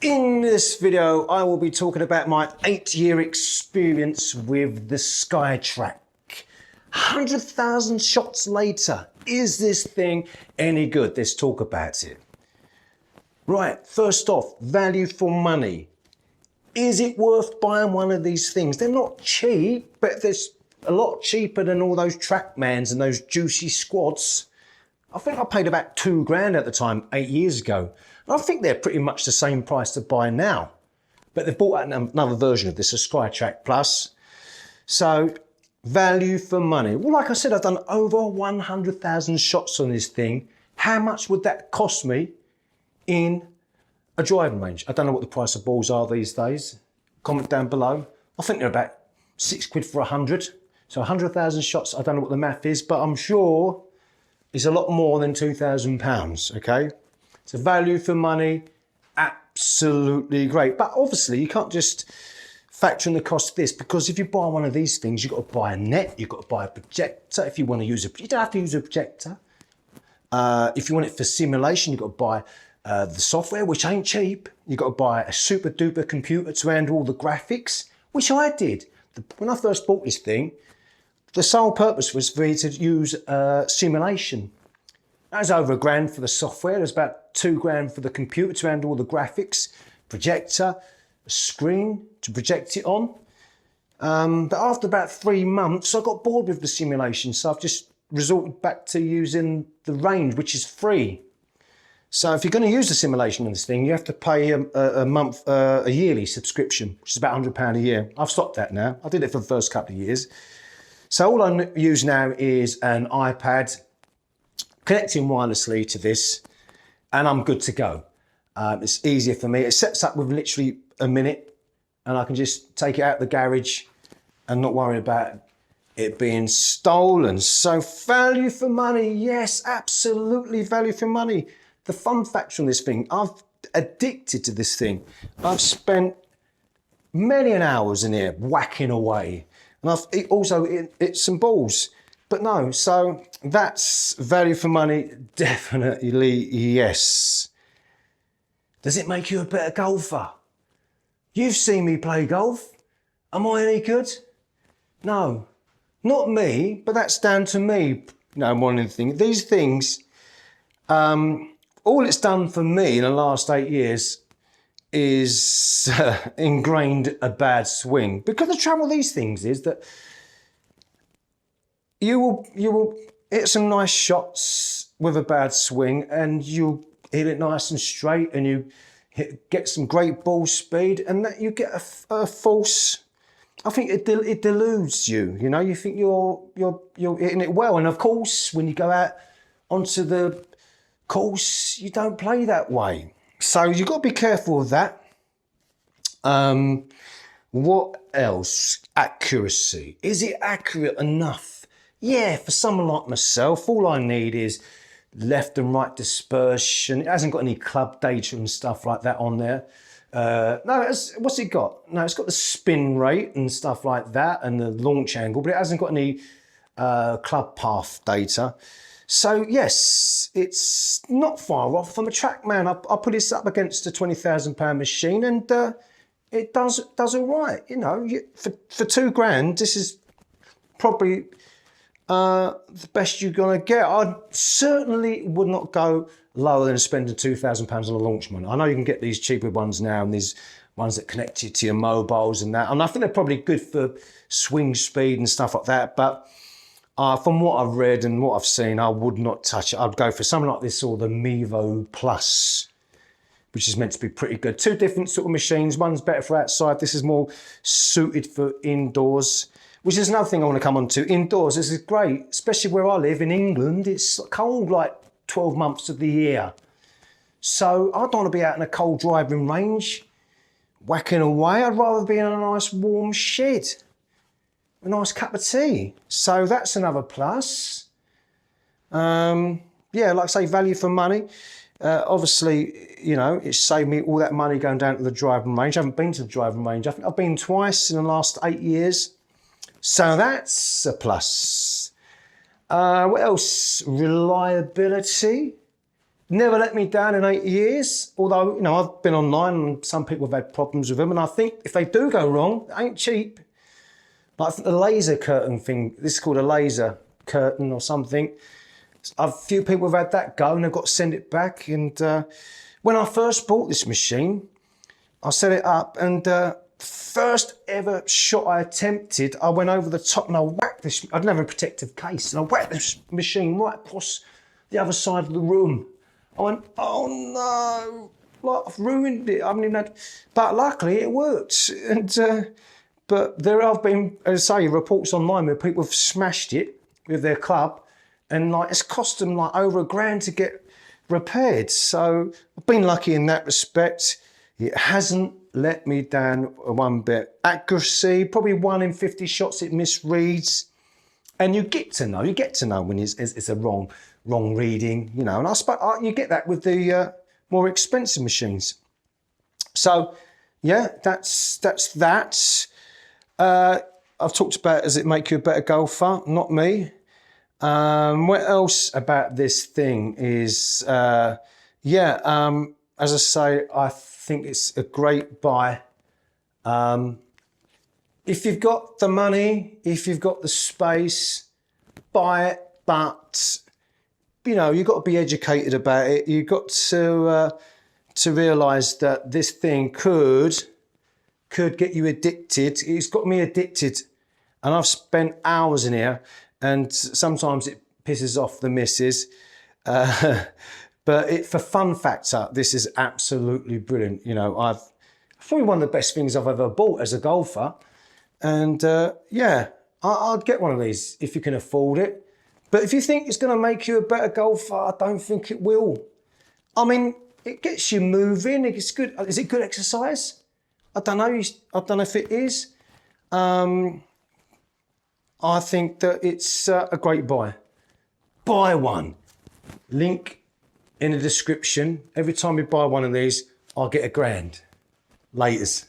In this video, I will be talking about my 8-year experience with the Skytrak. 100,000 shots later, is this thing any good? Let's talk about it. Right, first off, value for money. Is it worth buying one of these things? They're not cheap, but they're a lot cheaper than all those Trackmans and those juicy squads. I think I paid about £2 at the time, 8 years ago. And I think they're pretty much the same price to buy now. But they've brought out another version of this, a Skytrak Plus. So, value for money. Well, like I said, I've done over 100,000 shots on this thing. How much would that cost me in a driving range? I don't know what the price of balls are these days. Comment down below. I think they're about £6 for 100. So 100,000 shots, I don't know what the math is, but I'm sure it's a lot more than £2,000, okay? So value for money, absolutely great. But obviously you can't just factor in the cost of this, because if you buy one of these things, you've got to buy a net, you've got to buy a projector. If you want to use you don't have to use a projector. If you want it for simulation, you've got to buy the software, which ain't cheap. You've got to buy a super duper computer to handle all the graphics, which I did. When I first bought this thing, the sole purpose was for me to use simulation. That was over £1 for the software. There's about £2 for the computer to handle all the graphics, projector, a screen to project it on. But after about 3 months, I got bored with the simulation, so I've just resorted back to using the range, which is free. So if you're going to use the simulation on this thing, you have to pay a yearly subscription, which is about £100 a year. I've stopped that now. I did it for the first couple of years. So all I use now is an iPad, connecting wirelessly to this, and I'm good to go. It's easier for me. It sets up with literally a minute, and I can just take it out the garage and not worry about it being stolen. So value for money, yes, absolutely value for money. The fun factor on this thing, I've addicted to this thing. I've spent many an hours in here whacking away. And I've also hit some balls. But no, so that's value for money, definitely yes. Does it make you a better golfer? You've seen me play golf. Am I any good? No, not me, but that's down to me. No, more than anything. These things, all it's done for me in the last 8 years is ingrained a bad swing. Because the trouble with these things is that you will hit some nice shots with a bad swing, and you'll hit it nice and straight, and you get some great ball speed, and that you get a false. I think it deludes you. You know, you think you're hitting it well, and of course, when you go out onto the course, you don't play that way. So you've got to be careful of that. What else? Accuracy. Is it accurate enough? Yeah, for someone like myself, all I need is left and right dispersion. It hasn't got any club data and stuff like that on there. No, what's it got? No, it's got the spin rate and stuff like that and the launch angle, but it hasn't got any club path data. So yes, it's not far off from a Trackman. I put this up against a £20,000 machine, and it does all right. You know, for £2,000, this is probably the best you're gonna get. I certainly would not go lower than spending £2,000 on a launch monitor. I know you can get these cheaper ones now, and these ones that connect you to your mobiles and that, and I think they're probably good for swing speed and stuff like that, but from what I've read and what I've seen, I would not touch it. I'd go for something like this or the Mevo Plus, which is meant to be pretty good. Two different sort of machines. One's better for outside. This is more suited for indoors, which is another thing I want to come on to. Indoors, this is great, especially where I live in England. It's cold like 12 months of the year. So I don't want to be out in a cold driving range, whacking away. I'd rather be in a nice warm shed, a nice cup of tea. So that's another plus. Yeah, like I say, value for money. Obviously, you know, it's saved me all that money going down to the driving range. I haven't been to the driving range. I think I've been twice in the last 8 years. So that's a plus. What else? Reliability. Never let me down in 8 years. Although, you know, I've been online and some people have had problems with them. And I think if they do go wrong, it ain't cheap. But I think the laser curtain thing, this is called a laser curtain or something. A few people have had that go and they've got to send it back. And when I first bought this machine, I set it up and first ever shot I attempted, I went over the top and I whacked this, I didn't have a protective case, and I whacked this machine right across the other side of the room. I went, oh no, like I've ruined it. I haven't even had, but luckily it worked. And but there have been, as I say, reports online where people have smashed it with their club, and like it's cost them like over £1,000 to get repaired. So I've been lucky in that respect. It hasn't let me down one bit. Accuracy, probably 1 in 50 shots it misreads. And you get to know when it's a wrong reading, you know. And I suppose you get that with the more expensive machines. So yeah, that's that. I've talked about, does it make you a better golfer? Not me. What else about this thing is, as I say, I think it's a great buy. If you've got the money, if you've got the space, buy it. But you know, you've got to be educated about it. You've got to realise that this thing could get you addicted. It's got me addicted, and I've spent hours in here. And sometimes it pisses off the missus. But for fun factor, this is absolutely brilliant. You know, probably one of the best things I've ever bought as a golfer. And I'd get one of these if you can afford it. But if you think it's going to make you a better golfer, I don't think it will. I mean, it gets you moving. It's good. Is it good exercise? I don't know. I don't know if it is. I think that it's a great buy. Buy one. Link in the description. Every time you buy one of these, I'll get £1,000. Laters.